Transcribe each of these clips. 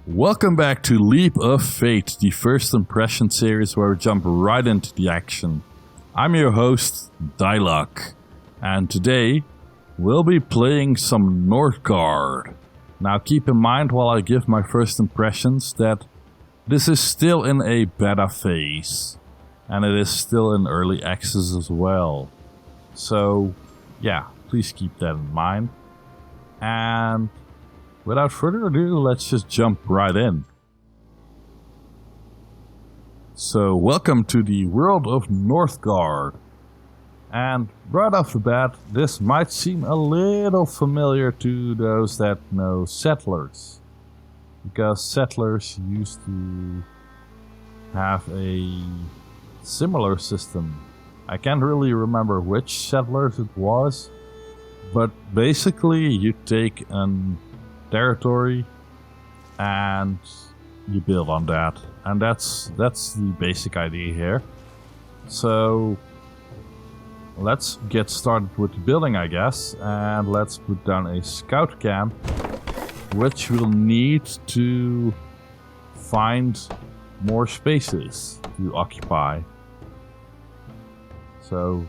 Welcome back to Leap of Fate, the first impression series where we jump right into the action. I'm your host, Dylucke, and today we'll be playing some Northgard. Now keep in mind while I give my first impressions that this is still in a beta phase, and it is still in early access as well. So yeah, please keep that in mind. And without further ado, let's just jump right in. So, welcome to the world of Northgard. And right off the bat, this might seem a little familiar to those that know Settlers. Because Settlers used to have a similar system. I can't really remember which Settlers it was, but basically you take an territory and you build on that, and that's the basic idea here. So let's get started with the building, I guess, and let's put down a scout camp, which we'll need to find more spaces to occupy. So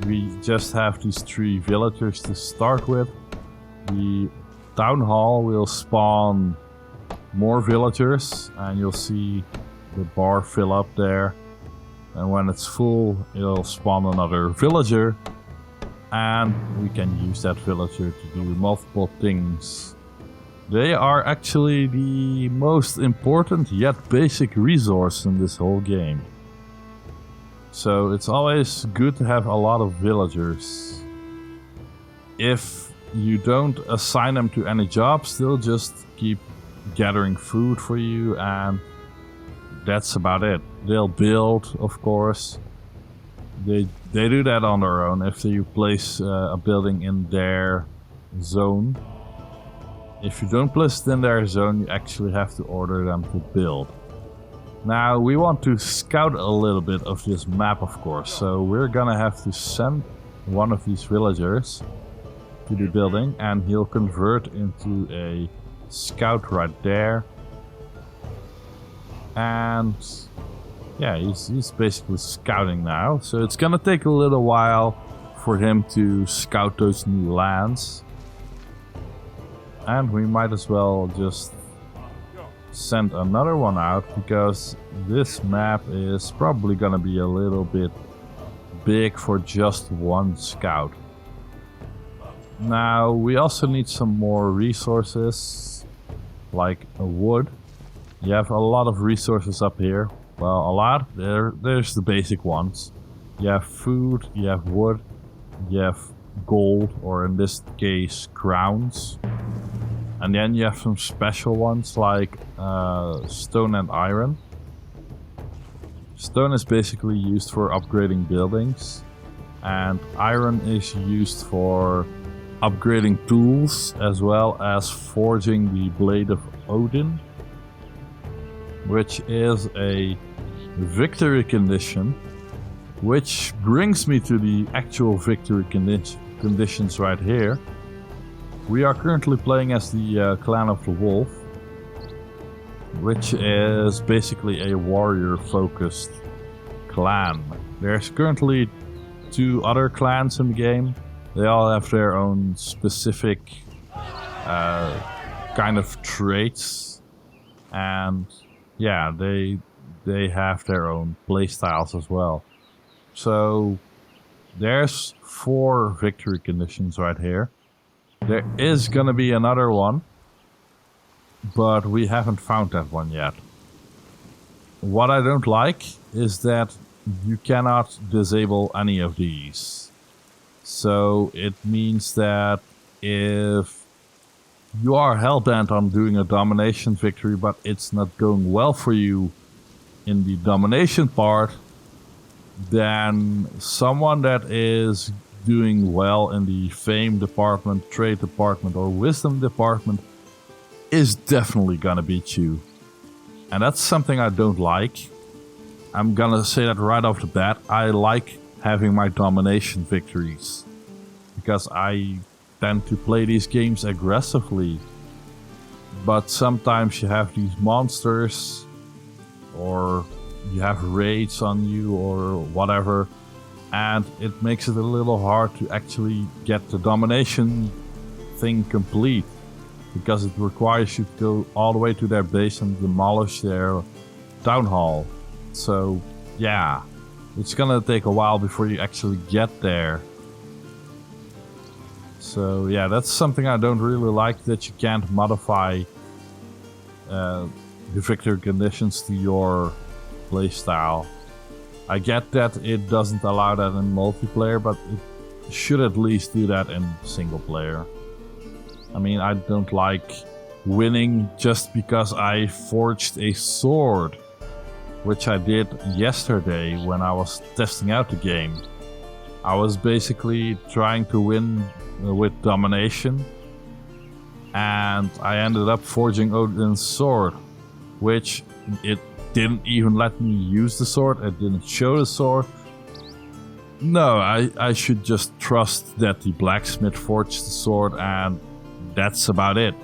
we just have these 3 villagers to start with. The Town Hall will spawn more villagers, and you'll see the bar fill up there, and when it's full it'll spawn another villager, and we can use that villager to do multiple things. They are actually the most important yet basic resource in this whole game, so it's always good to have a lot of villagers. If you don't assign them to any jobs, they'll just keep gathering food for you, and that's about it. They'll build, of course. They do that on their own if you place a building in their zone. If you don't place it in their zone, you actually have to order them to build. Now we want to scout a little bit of this map, of course, so we're gonna have to send one of these villagers to the building, and he'll convert into a scout right there. And yeah, he's basically scouting now, so it's gonna take a little while for him to scout those new lands, and we might as well just send another one out, because this map is probably gonna be a little bit big for just one scout. Now we also need some more resources, like wood. You have a lot of resources up here. Well, a lot. There's the basic ones. You have food, you have wood, you have gold, or in this case crowns. And then you have some special ones like stone and iron. Stone is basically used for upgrading buildings, and iron is used for upgrading tools, as well as forging the Blade of Odin, which is a victory condition, which brings me to the actual victory conditions right here. We are currently playing as the Clan of the Wolf, which is basically a warrior focused clan. There's currently 2 other clans in the game. They all have their own specific kind of traits, and yeah, they have their own playstyles as well. So there's 4 victory conditions right here. There is gonna be another one, but we haven't found that one yet. What I don't like is that you cannot disable any of these. So it means that if you are hellbent on doing a domination victory, but it's not going well for you in the domination part, then someone that is doing well in the fame department, trade department, or wisdom department is definitely gonna beat you. And that's something I don't like. I'm gonna say that right off the bat. I like having my domination victories, because I tend to play these games aggressively. but sometimes you have these monsters, or you have raids on you or whatever, and it makes it a little hard to actually get the domination thing complete, because it requires you to go all the way to their base and demolish their town hall. So yeah, it's gonna take a while before you actually get there. So yeah, that's something I don't really like, that you can't modify the victory conditions to your playstyle. I get that it doesn't allow that in multiplayer, but it should at least do that in single player. I mean, I don't like winning just because I forged a sword, which I did yesterday when I was testing out the game. I was basically trying to win with domination, and I ended up forging Odin's sword, which it didn't even let me use the sword. It didn't show the sword. No, I should just trust that the blacksmith forged the sword, and that's about it,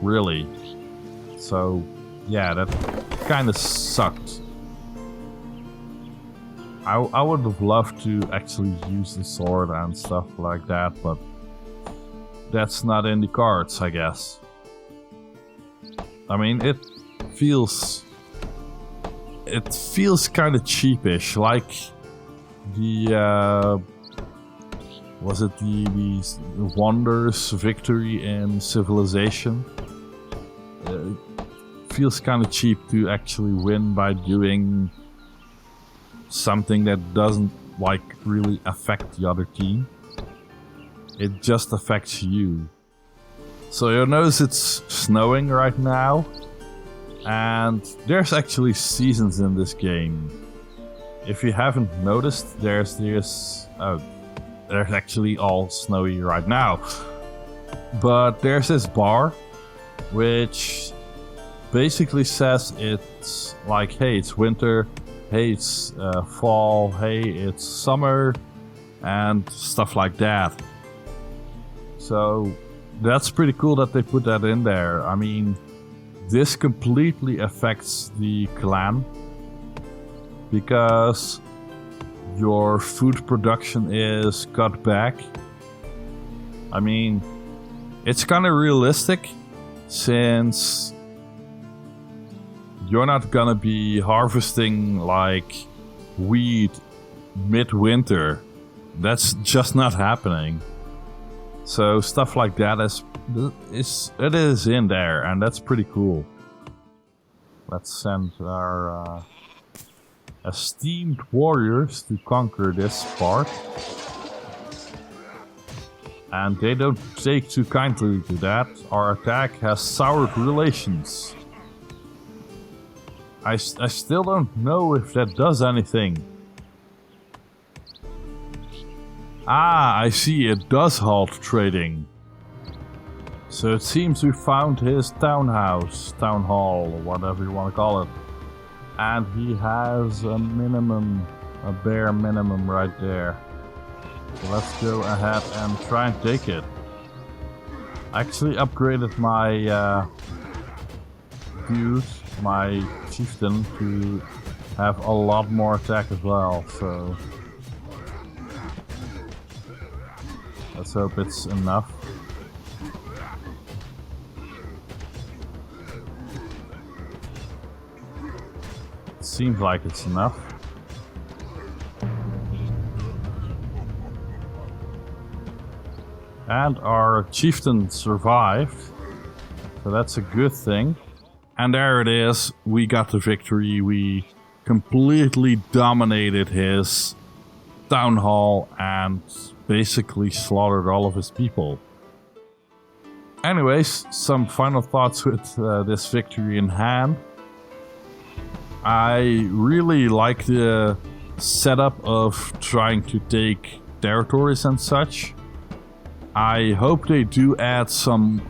really. So yeah, that kind of sucked. I would have loved to actually use the sword and stuff like that, but that's not in the cards, I guess. I mean, it feels kind of cheapish, like the was it the Wonders victory in Civilization? It feels kind of cheap to actually win by doing something that doesn't like really affect the other team. It just affects you. So you'll notice it's snowing right now, and there's actually seasons in this game. If you haven't noticed, there's actually all snowy right now. But there's this bar which basically says it's like, hey, it's winter, hey, it's fall, hey, it's summer, and stuff like that. So that's pretty cool that they put that in there. I mean, this completely affects the clan, because your food production is cut back. I mean, it's kind of realistic, since you're not gonna be harvesting like wheat midwinter. That's just not happening. So stuff like that is in there, and that's pretty cool. Let's send our esteemed warriors to conquer this part. And they don't take too kindly to that. Our attack has soured relations. I still don't know if that does anything. Ah, I see, it does halt trading. So it seems we found his town hall, or whatever you want to call it. And he has a bare minimum right there. So let's go ahead and try and take it. I actually upgraded my dude, my chieftain, to have a lot more attack as well, so let's hope it's enough. It seems like it's enough. And our chieftain survived, so that's a good thing. And there it is, we got the victory. We completely dominated his town hall and basically slaughtered all of his people. Anyways, some final thoughts with this victory in hand. I really like the setup of trying to take territories and such. I hope they do add some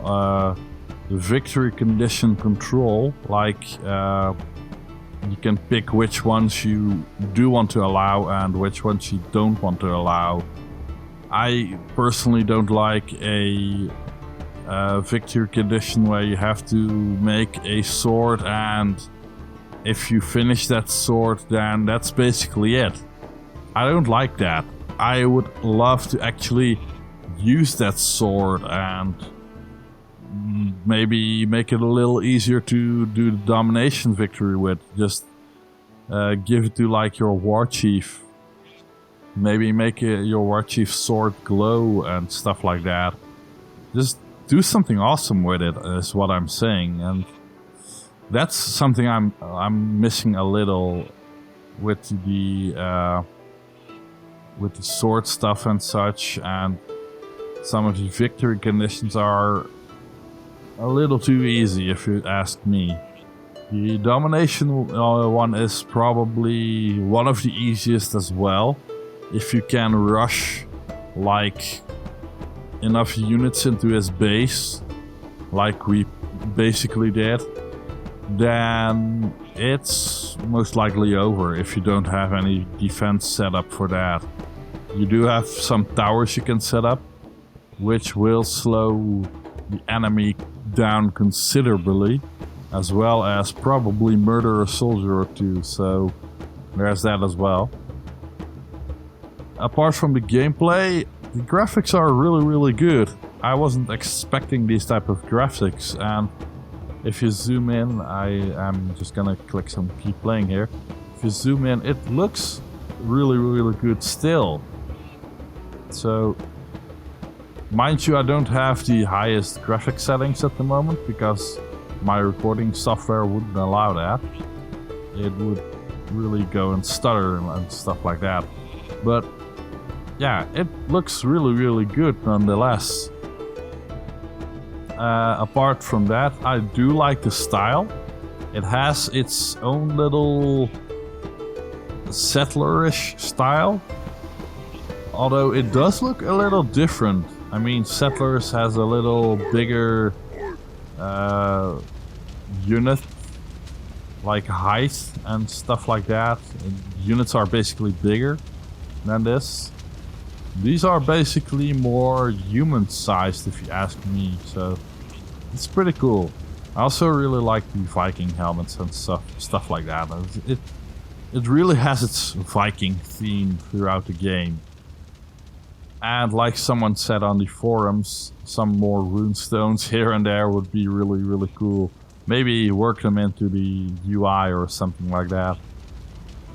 victory condition control, like you can pick which ones you do want to allow and which ones you don't want to allow. I personally don't like a victory condition where you have to make a sword, and if you finish that sword, then that's basically it. I don't like that. I would love to actually use that sword and maybe make it a little easier to do the domination victory with. Just give it to like your war chief. Maybe make your war chief sword glow and stuff like that. Just do something awesome with it is what I'm saying, and that's something I'm missing a little with the sword stuff and such, and some of the victory conditions are a little too easy if you ask me. The domination one is probably one of the easiest as well. If you can rush like enough units into his base, like we basically did, then it's most likely over if you don't have any defense set up for that. You do have some towers you can set up, which will slow the enemy down considerably, as well as probably murder a soldier or two, so there's that as well. Apart from the gameplay, the graphics are really good. I wasn't expecting these type of graphics, and if you zoom in, I am just gonna click some keep playing here. If you zoom in, it looks really good still. So, mind you, I don't have the highest graphic settings at the moment because my recording software wouldn't allow that. It would really go and stutter and stuff like that. But yeah, it looks really good nonetheless. Apart from that, I do like the style. It has its own little settlerish style, although it does look a little different. I mean, Settlers has a little bigger unit, like height and stuff like that. Units are basically bigger than this. These are basically more human-sized, if you ask me, so it's pretty cool. I also really like the Viking helmets and stuff like that. It really has its Viking theme throughout the game. And like someone said on the forums, some more runestones here and there would be really cool. Maybe work them into the UI or something like that.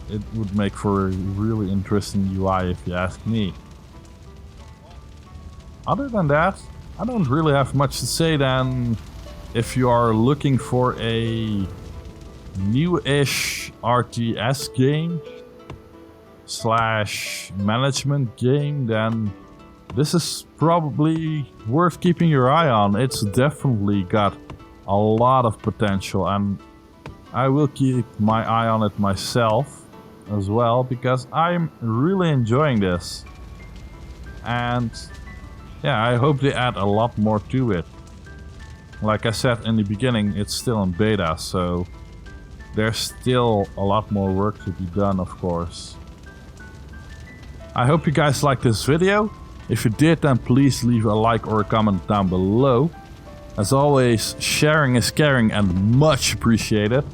It would make for a really interesting UI if you ask me. Other than that, I don't really have much to say than if you are looking for a new-ish RTS game / management game, then this is probably worth keeping your eye on. It's definitely got a lot of potential, and I will keep my eye on it myself as well because I'm really enjoying this. And yeah, I hope they add a lot more to it. Like I said in the beginning, it's still in beta, so there's still a lot more work to be done, of course. I hope you guys liked this video. If you did, then please leave a like or a comment down below. As always, sharing is caring and much appreciated.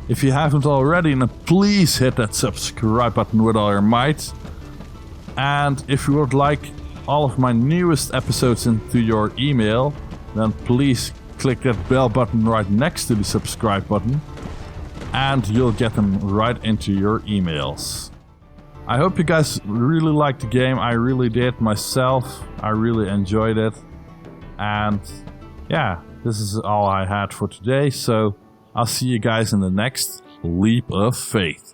If you haven't already, then please hit that subscribe button with all your might. And if you would like all of my newest episodes into your email, then please click that bell button right next to the subscribe button, and you'll get them right into your emails. I hope you guys really liked the game. I really did myself. I really enjoyed it. And yeah, this is all I had for today, so I'll see you guys in the next Leap of Faith.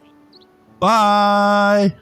Bye!